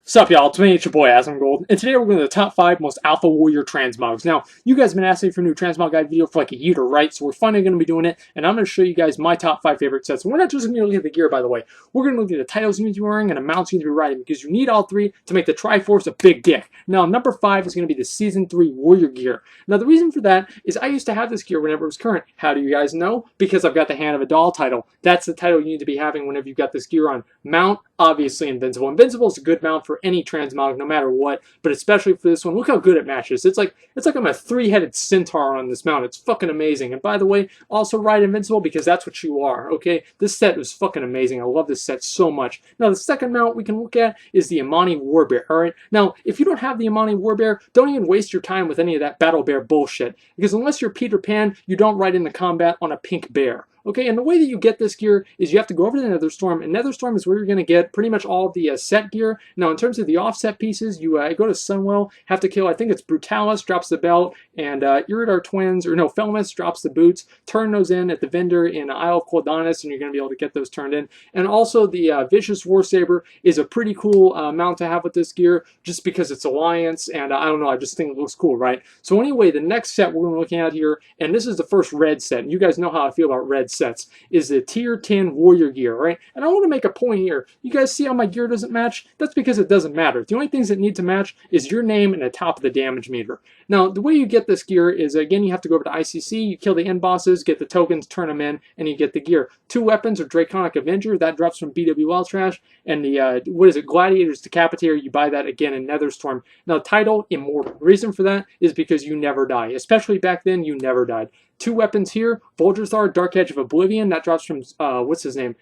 Sup y'all, it's me, it's your boy Asmongold, and today we're going to the top 5 most alpha warrior transmogs. Now, you guys have been asking for a new transmog guide video for like a year, right? So we're finally going to be doing it, and I'm going to show you guys my top 5 favorite sets. And we're not just going to look at the gear, by the way. We're going to look at the titles you need to be wearing and the mounts you need to be riding, because you need all three to make the Triforce a big dick. Now, number 5 is going to be the Season 3 warrior gear. Now, the reason for that is I used to have this gear whenever it was current. How do you guys know? Because I've got the Hand of a Doll title. That's the title you need to be having whenever you've got this gear on. Mount, obviously Invincible. Invincible is a good mount for any transmog, no matter what, but especially for this one. Look how good it matches. It's like I'm a three-headed centaur on this mount. It's fucking amazing. And by the way, also ride Invincible because that's what you are, okay? This set was fucking amazing. I love this set so much. Now, the second mount we can look at is the Imani Warbear, alright? Now, if you don't have the Imani Warbear, don't even waste your time with any of that Battle Bear bullshit, because unless you're Peter Pan, you don't ride into combat on a pink bear. Okay, and the way that you get this gear is you have to go over to the Netherstorm, and Netherstorm is where you're going to get pretty much all of the set gear. Now, in terms of the offset pieces, you go to Sunwell, have to kill, I think it's Brutalis, drops the belt, and Iridar Twins, or no, Felmus drops the boots, turn those in at the vendor in Isle of Quildonis, and you're going to be able to get those turned in. And also, the Vicious Warsaber is a pretty cool mount to have with this gear, just because it's Alliance, and I don't know, I just think it looks cool, right? So anyway, the next set we're looking at here, and this is the first red set, and you guys know how I feel about red sets, is the tier 10 warrior gear, right? And I want to make a point here. You guys see how my gear doesn't match? That's because it doesn't matter. The only things that need to match is your name and the top of the damage meter. Now, the way you get this gear is, again, you have to go over to ICC, you kill the end bosses, get the tokens, turn them in, and you get the gear. 2 weapons are Draconic Avenger, that drops from BWL Trash, and the, Gladiator's Decapitator, you buy that again in Netherstorm. Now, title, Immortal. The reason for that is because you never die. Especially back then, you never died. 2 weapons here, Voldrathar, Dark Edge of Oblivion, that drops from, what's his name?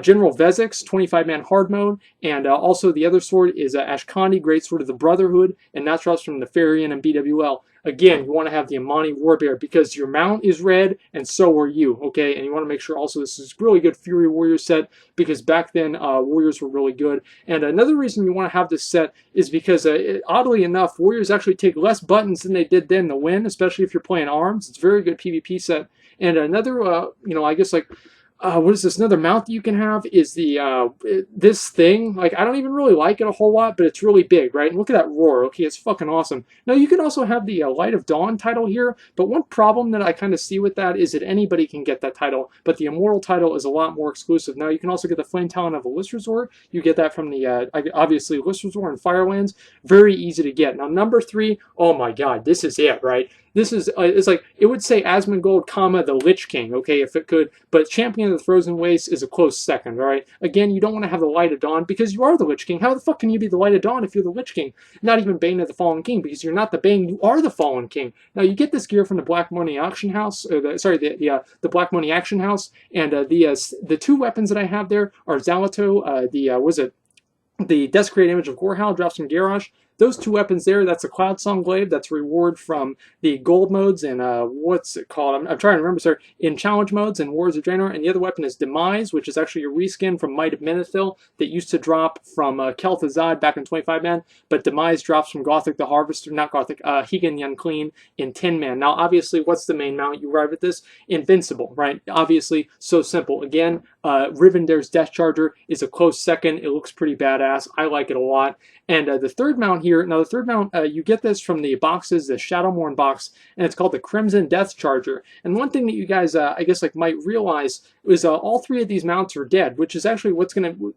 General Vezix, 25-man hard mode, and also the other sword is Ashkandi, Great Sword of the Brotherhood, and that drops from Nefarian and BWL. Again, you want to have the Imani Warbear because your mount is red, and so are you, okay? And you want to make sure also this is really good Fury Warrior set because back then Warriors were really good. And another reason you want to have this set is because, oddly enough, Warriors actually take less buttons than they did then to win, especially if you're playing arms. It's a very good PvP set. And another, I guess like, what is this? Another mount that you can have is the this thing. Like, I don't even really like it a whole lot, but it's really big, right? And look at that roar. Okay, it's fucking awesome. Now, you can also have the Light of Dawn title here, but one problem that I kind of see with that is that anybody can get that title, but the Immortal title is a lot more exclusive. Now, you can also get the Flame Talon of Alyss Resort. You get that from the, obviously, Alyss Resort and Firelands. Very easy to get. Now, number 3, oh my god, this is it, right? This is, it's like, it would say Asmongold, comma, the Lich King, okay, if it could, but Champion of the Frozen Wastes is a close second, alright? Again, you don't want to have the Light of Dawn because you are the Lich King. How the fuck can you be the Light of Dawn if you're the Lich King? Not even Bane of the Fallen King, because you're not the Bane, you are the Fallen King. Now, you get this gear from the Black Money Auction House, or the Black Money Action House, and the 2 weapons that I have there are Zalato, the Desecrated Image of Gorehowl drops from Garrosh. Those 2 weapons there, that's a Cloud Song Glaive, that's a reward from the gold modes and what's it called? I'm trying to remember, sir. In challenge modes and Wars of Draenor. And the other weapon is Demise, which is actually a reskin from Might of Menethil that used to drop from Kel'Thuzad back in 25-man, but Demise drops from Gothic the Harvester, not Gothic, Higan Unclean in 10-man. Now, obviously, what's the main mount you ride with this? Invincible, right? Obviously, so simple. Again, Rivendare's Death Charger is a close second. It looks pretty badass. I like it a lot. And the third mount here, now the third mount, you get this from the boxes, the Shadowmourne box, and it's called the Crimson Death Charger. And one thing that you guys, I guess, like might realize is all 3 of these mounts are dead, which is actually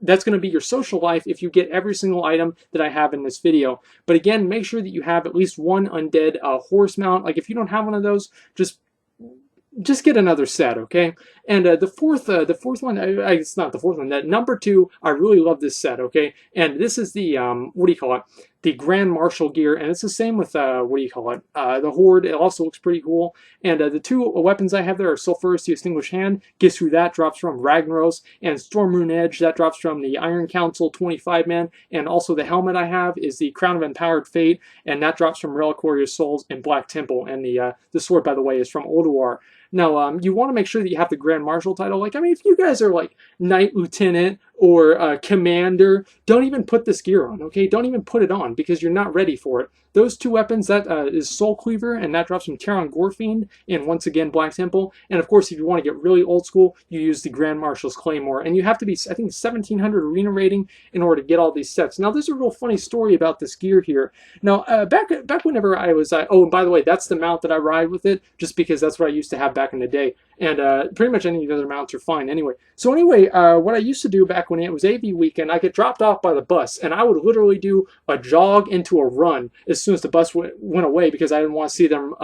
that's gonna be your social life if you get every single item that I have in this video. But again, make sure that you have at least 1 undead horse mount. Like if you don't have one of those, just get another set, okay? And the fourth one, it's not the fourth one, that number 2, I really love this set, okay? And this is the, what do you call it? The Grand Marshal gear, and it's the same with, what do you call it? The Horde, it also looks pretty cool. And the 2 weapons I have there are Sulphurus, the Extinguished Hand, guess who that drops from? Ragnaros, and Stormrune Edge, that drops from the Iron Council 25-man, and also the helmet I have is the Crown of Empowered Fate, and that drops from Reliquary of Souls and Black Temple, and the sword, by the way, is from Ulduar. Now, you want to make sure that you have the Grand Marshal title. Like, I mean, if you guys are like Knight Lieutenant or Commander, don't even put this gear on, okay? Don't even put it on. one because you're not ready for it. Those two weapons, that is Soul Cleaver, and that drops from Terran Gorefiend, and once again, Black Temple. And of course, if you want to get really old school, you use the Grand Marshal's Claymore. And you have to be, I think, 1700 arena rating in order to get all these sets. Now, there's a real funny story about this gear here. Now, back whenever I was, oh, and by the way, that's the mount that I ride with it, just because that's what I used to have back in the day. And pretty much any of the other mounts are fine anyway. So anyway, what I used to do back when it was AV weekend, I get dropped off by the bus, and I would literally do a jog into a run as soon as the bus went away, because I didn't want to see them,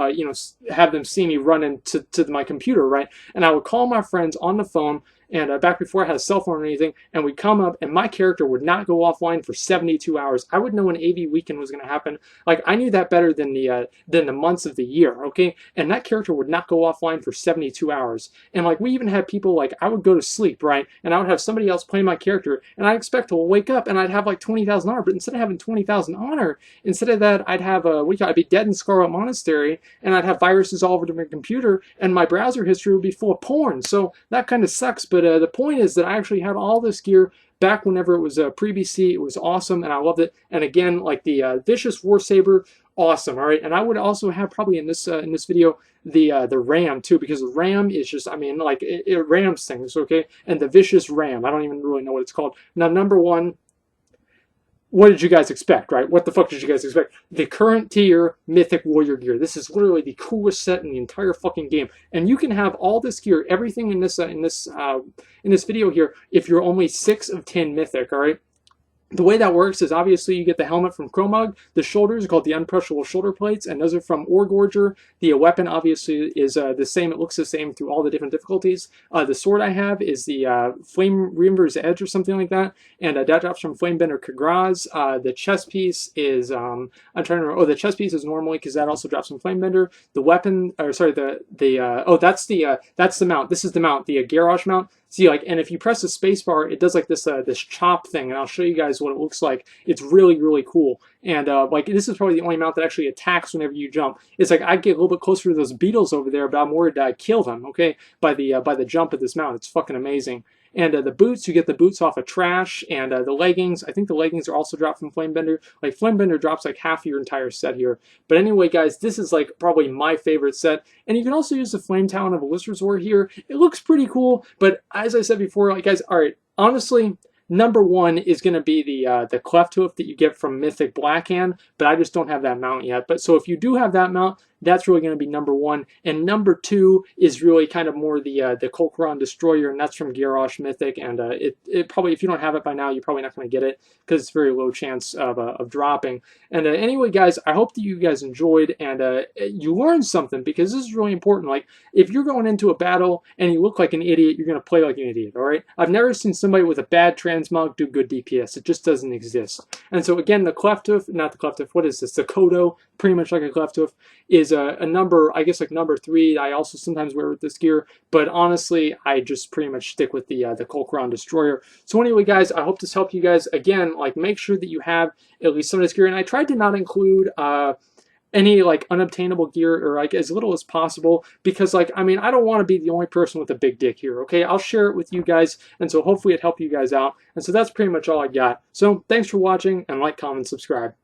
have them see me run into my computer, right? And I would call my friends on the phone, and back before I had a cell phone or anything, and we'd come up, and my character would not go offline for 72 hours. I would know when AV weekend was going to happen. Like, I knew that better than the months of the year, okay? And that character would not go offline for 72 hours. And, like, we even had people, like, I would go to sleep, right? And I would have somebody else play my character, and I'd expect to wake up, and I'd have, like, 20,000 honor. But instead of having 20,000 honor, instead of that, I'd have, I'd be dead in Scarlet Monastery, and I'd have viruses all over my computer, and my browser history would be full of porn. So that kind of sucks, but the point is that I actually had all this gear back whenever it was pre-BC. It was awesome, and I loved it. And again, like the Vicious War Saber, awesome. All right, and I would also have probably in this video the Ram too, because the Ram is just, I mean, like it rams things, okay? And the Vicious Ram, I don't even really know what it's called. Now, number one, what did you guys expect, right? What the fuck did you guys expect? The current tier Mythic Warrior gear. This is literally the coolest set in the entire fucking game, and you can have all this gear, everything in this video here, if you're only 6 of 10 Mythic. All right. The way that works is obviously you get the helmet from Chromog, the shoulders are called the Unpressable Shoulder Plates, and those are from Orgorger. The weapon obviously is the same, it looks the same through all the different difficulties. The sword I have is the Flame Reaver's Edge or something like that, and that drops from Flamebender Kagraz. The chest piece is, I'm trying to remember, the chest piece is normally, because that also drops from Flamebender. The weapon, or sorry, that's the mount. This is the mount, the Garrosh mount. See, like, and if you press the spacebar, it does like this this chop thing, and I'll show you guys what it looks like. It's really, really cool. And like, this is probably the only mount that actually attacks whenever you jump. It's like I get a little bit closer to those beetles over there, but I'm worried that I kill them, okay, by the jump of this mount. It's fucking amazing. And the boots, you get the boots off of Trash, and the leggings, I think the leggings are also dropped from Flamebender. Like, Flamebender drops like half your entire set here. But anyway, guys, this is like probably my favorite set. And you can also use the Flame Talon of Elisrazor here. It looks pretty cool, but as I said before, like, guys, all right, honestly, number one is going to be the Kel'Thuzad that you get from Mythic Blackhand, but I just don't have that mount yet. But so if you do have that mount, that's really going to be number one. And number two is really kind of more the Kol'Karan Destroyer, and that's from Garrosh Mythic. And it probably, if you don't have it by now, you're probably not going to get it, because it's very low chance of dropping. And anyway, guys, I hope that you guys enjoyed, and you learned something, because this is really important. Like, if you're going into a battle and you look like an idiot, you're going to play like an idiot, all right? I've never seen somebody with a bad transmog do good DPS. It just doesn't exist. And so, again, the Kel'Thuzad, not the Kel'Thuzad, what is this? The Kodo, pretty much like a Kel'Thuzad, is a number, I guess, like number 3. I also sometimes wear with this gear, but honestly, I just pretty much stick with the Kol'Karan Destroyer. So anyway, guys, I hope this helped you guys. Again, like, make sure that you have at least some of this gear, and I tried to not include any like unobtainable gear, or like as little as possible, because, like, I mean, I don't want to be the only person with a big dick here, okay? I'll share it with you guys, and so hopefully it helped you guys out. And so that's pretty much all I got. So thanks for watching, and like, comment, subscribe.